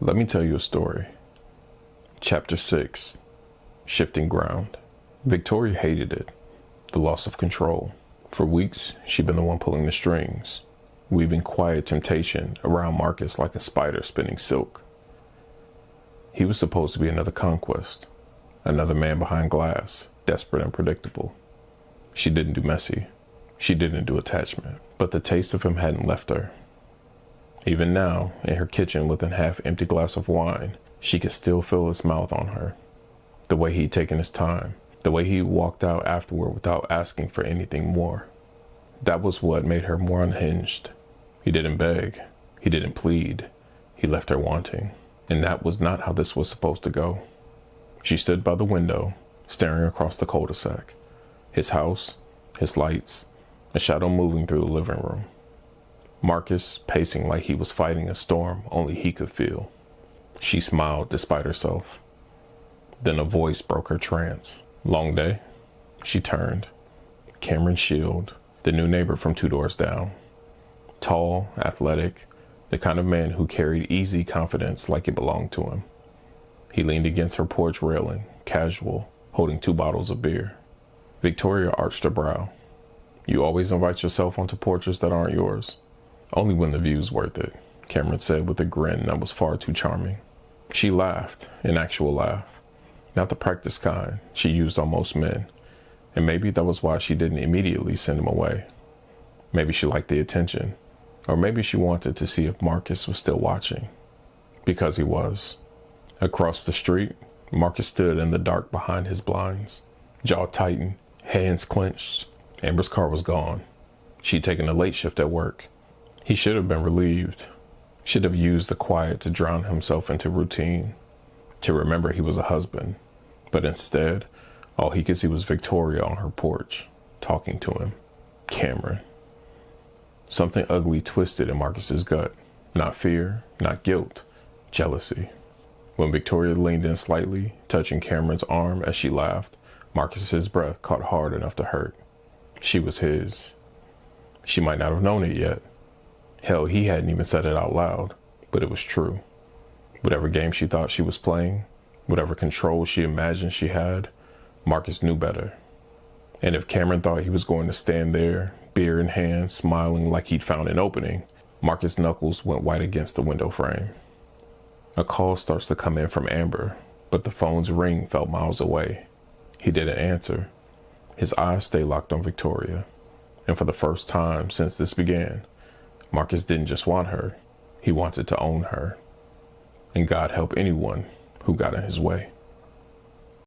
Let me tell you a story. Chapter 6, Shifting Ground. Victoria hated it, the loss of control. For weeks, she'd been the one pulling the strings, weaving quiet temptation around Marcus like a spider spinning silk. He was supposed to be another conquest, another man behind glass, desperate and predictable. She didn't do messy. She didn't do attachment. But the taste of him hadn't left her. Even now, in her kitchen with an half-empty glass of wine, she could still feel his mouth on her. The way he'd taken his time. The way he walked out afterward without asking for anything more. That was what made her more unhinged. He didn't beg. He didn't plead. He left her wanting. And that was not how this was supposed to go. She stood by the window, staring across the cul-de-sac. His house, his lights, a shadow moving through the living room. Marcus pacing like he was fighting a storm only he could feel. She smiled despite herself. Then a voice broke her trance. Long day? She turned. Cameron Shield, the new neighbor from 2 doors down. Tall, athletic, the kind of man who carried easy confidence like it belonged to him. He leaned against her porch railing, casual, holding 2 bottles of beer. Victoria arched her brow. You always invite yourself onto porches that aren't yours? Only when the view's worth it, Cameron said with a grin that was far too charming. She laughed, an actual laugh. Not the practice kind she used on most men. And maybe that was why she didn't immediately send him away. Maybe she liked the attention. Or maybe she wanted to see if Marcus was still watching. Because he was. Across the street, Marcus stood in the dark behind his blinds. Jaw tightened, hands clenched. Amber's car was gone. She'd taken a late shift at work. He should have been relieved. Should have used the quiet to drown himself into routine. To remember he was a husband. But instead, all he could see was Victoria on her porch, talking to him. Cameron. Something ugly twisted in Marcus's gut. Not fear, not guilt, jealousy. When Victoria leaned in slightly, touching Cameron's arm as she laughed, Marcus's breath caught hard enough to hurt. She was his. She might not have known it yet. Hell, he hadn't even said it out loud, but it was true. Whatever game she thought she was playing, whatever control she imagined she had, Marcus knew better. And if Cameron thought he was going to stand there, beer in hand, smiling like he'd found an opening, Marcus' knuckles went white against the window frame. A call starts to come in from Amber, but the phone's ring felt miles away. He didn't answer. His eyes stayed locked on Victoria. And for the first time since this began, Marcus didn't just want her, he wanted to own her. And God help anyone who got in his way.